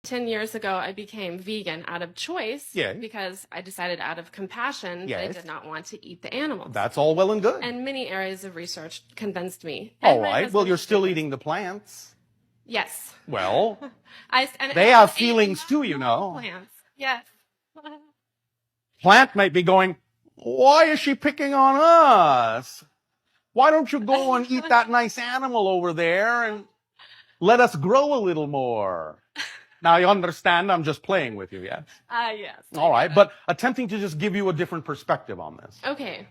10 years ago, I became vegan out of choice Yes. because I decided out of compassion that I Yes. did not want to eat the animals. That's all well and good. And many areas of research convinced me. All And my right. Well, husband you're is still vegan. eating the plants. Yes. Well, And they I have ate feelings too, you multiple know. Plants. Yes. Plant might be going, why is she picking on us? Why don't you go and eat that nice animal over there and let us grow a little more? Now, you understand I'm just playing with you, yes? Yes. All right, but attempting to just give you a different perspective on this. Okay.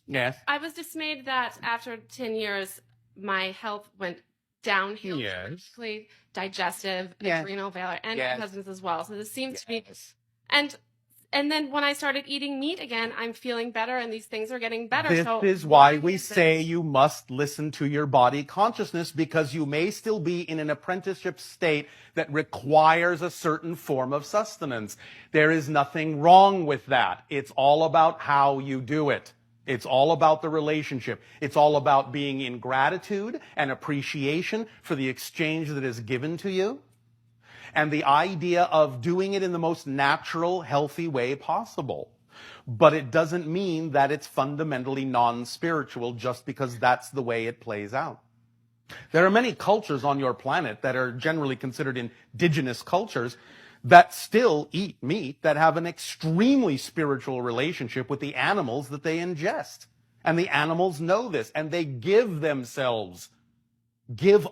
Yes? I was dismayed that after 10 years, my health went downhill, Yes. particularly digestive, Yes. adrenal valor, and Yes. my husband's as well. So this seems to be, Yes. and then when I started eating meat again, I'm feeling better, and these things are getting better. This So is why we is say this? you must listen to your body consciousness, because you may still be in an apprenticeship state that requires a certain form of sustenance. There is nothing wrong with that. It's all about how you do it. It's all about the relationship. It's all about being in gratitude and appreciation for the exchange that is given to you, and the idea of doing it in the most natural, healthy way possible. But it doesn't mean that it's fundamentally non-spiritual just because that's the way it plays out. There are many cultures on your planet that are generally considered indigenous cultures that still eat meat, that have an extremely spiritual relationship with the animals that they ingest. And the animals know this, and they give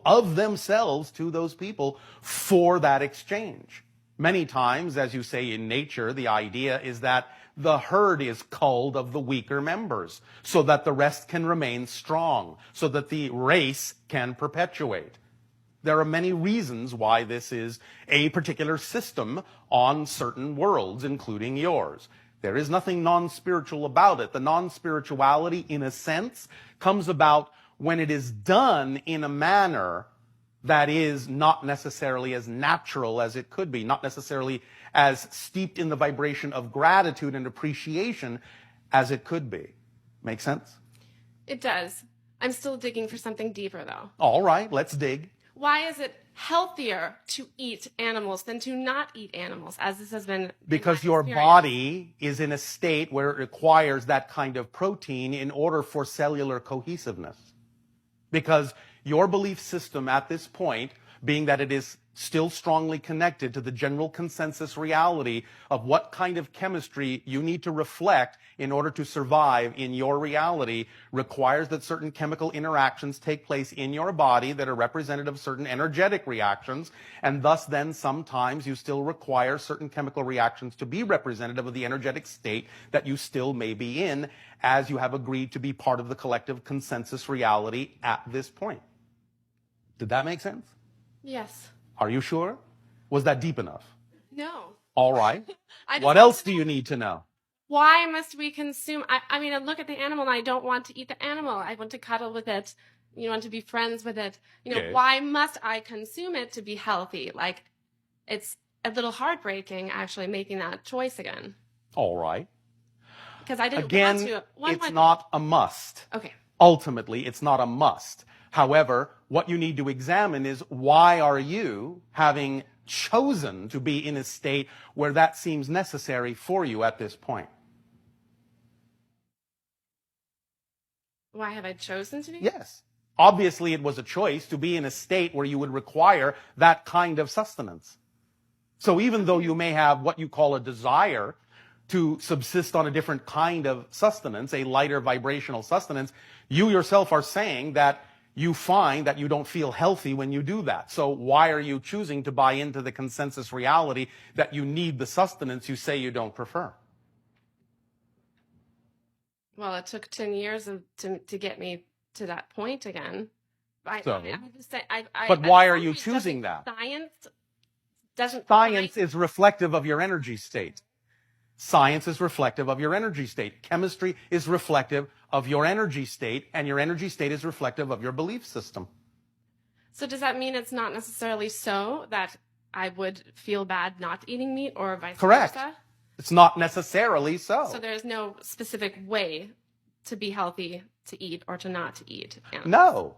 of themselves to those people for that exchange. Many times, as you say, in nature, the idea is that the herd is culled of the weaker members so that the rest can remain strong, so that the race can perpetuate. There are many reasons why this is a particular system on certain worlds, including yours. There is nothing non-spiritual about it. The non-spirituality, in a sense, comes about when it is done in a manner that is not necessarily as natural as it could be, not necessarily as steeped in the vibration of gratitude and appreciation as it could be. Make sense? It does. I'm still digging for something deeper, though. All right, let's dig. Why is it healthier to eat animals than to not eat animals, as this has been? Because your body is in a state where it requires that kind of protein in order for cellular cohesiveness. Because your belief system at this point, being that it is still strongly connected to the general consensus reality of what kind of chemistry you need to reflect in order to survive in your reality, requires that certain chemical interactions take place in your body that are representative of certain energetic reactions, and thus then sometimes you still require certain chemical reactions to be representative of the energetic state that you still may be in, as you have agreed to be part of the collective consensus reality at this point. Did that make sense? Yes. Are you sure? Was that deep enough? No. All right. What else do you need to know? Why must we consume? I mean, I look at the animal and I don't want to eat the animal. I want to cuddle with it. You want to be friends with it. Yes. Why must I consume it to be healthy? Like, it's a little heartbreaking actually making that choice again. All right. Because I didn't Again, want to. it's not a must. Okay. Ultimately, it's not a must. However, what you need to examine is, why are you having chosen to be in a state where that seems necessary for you at this point? Why have I chosen to be? Yes. Obviously, it was a choice to be in a state where you would require that kind of sustenance. So even though you may have what you call a desire to subsist on a different kind of sustenance, a lighter vibrational sustenance, you yourself are saying that you find that you don't feel healthy when you do that. So why are you choosing to buy into the consensus reality that you need the sustenance you say you don't prefer? Well, it took 10 years to get me to that point again. But But why are you choosing that? Science is reflective of your energy state. Science is reflective of your energy state. Chemistry is reflective of your energy state, and your energy state is reflective of your belief system. So does that mean it's not necessarily so that I would feel bad not eating meat, or vice Correct. versa? It's not necessarily so. So there's no specific way to be healthy to eat or to not to eat animals. No.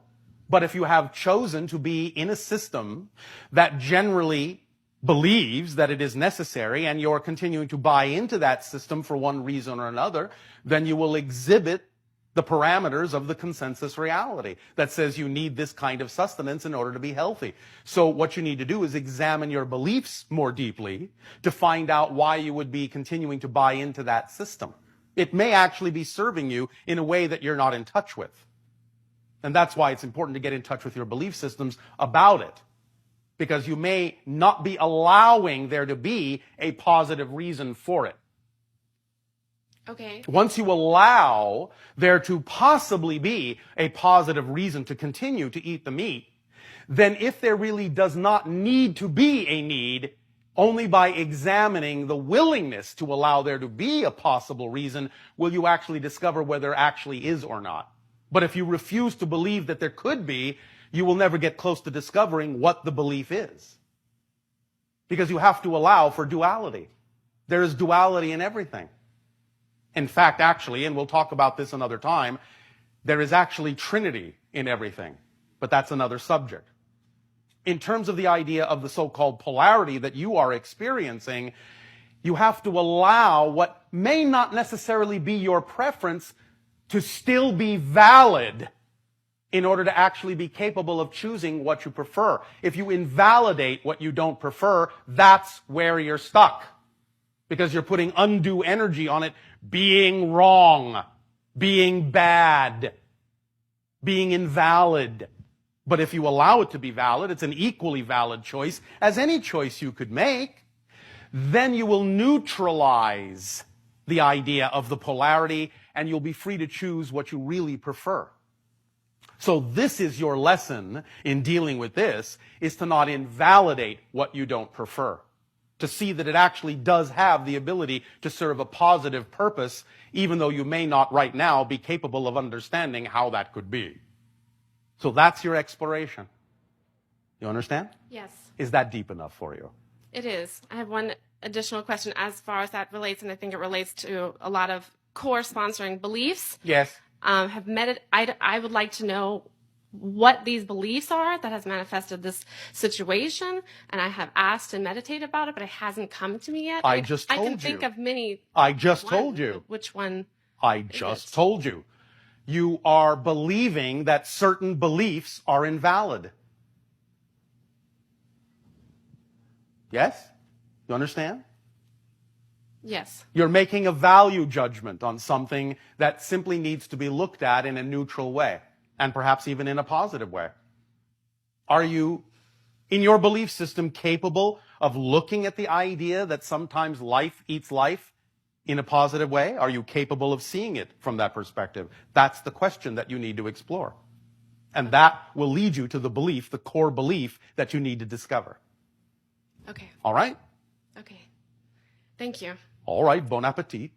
But if you have chosen to be in a system that generally believes that it is necessary and you're continuing to buy into that system for one reason or another, then you will exhibit the parameters of the consensus reality that says you need this kind of sustenance in order to be healthy. So what you need to do is examine your beliefs more deeply to find out why you would be continuing to buy into that system. It may actually be serving you in a way that you're not in touch with. And that's why it's important to get in touch with your belief systems about it. Because you may not be allowing there to be a positive reason for it. Okay. Once you allow there to possibly be a positive reason to continue to eat the meat, then if there really does not need to be a need, only by examining the willingness to allow there to be a possible reason will you actually discover whether there actually is or not. But if you refuse to believe that there could be, you will never get close to discovering what the belief is. Because you have to allow for duality. There is duality in everything. In fact, actually, and we'll talk about this another time, there is actually Trinity in everything. But that's another subject. In terms of the idea of the so-called polarity that you are experiencing, you have to allow what may not necessarily be your preference to still be valid in order to actually be capable of choosing what you prefer. If you invalidate what you don't prefer, that's where you're stuck. Because you're putting undue energy on it being wrong, being bad, being invalid. But if you allow it to be valid, it's an equally valid choice as any choice you could make, then you will neutralize the idea of the polarity and you'll be free to choose what you really prefer. So this is your lesson in dealing with this, is to not invalidate what you don't prefer. To see that it actually does have the ability to serve a positive purpose, even though you may not right now be capable of understanding how that could be. So that's your exploration. You understand? Yes. Is that deep enough for you? It is. I have one additional question as far as that relates, and I think it relates to a lot of core sponsoring beliefs. Yes. I would like to know what these beliefs are that has manifested this situation, and I have asked and meditated about it, but it hasn't come to me yet. I just told you. I can think of many. I just told you. Which one? I just told you. You are believing that certain beliefs are invalid. Yes? You understand? Yes. You're making a value judgment on something that simply needs to be looked at in a neutral way, and perhaps even in a positive way. Are you, in your belief system, capable of looking at the idea that sometimes life eats life in a positive way? Are you capable of seeing it from that perspective? That's the question that you need to explore. And that will lead you to the belief, the core belief that you need to discover. Okay. All right? Okay. Thank you. All right, bon appetit.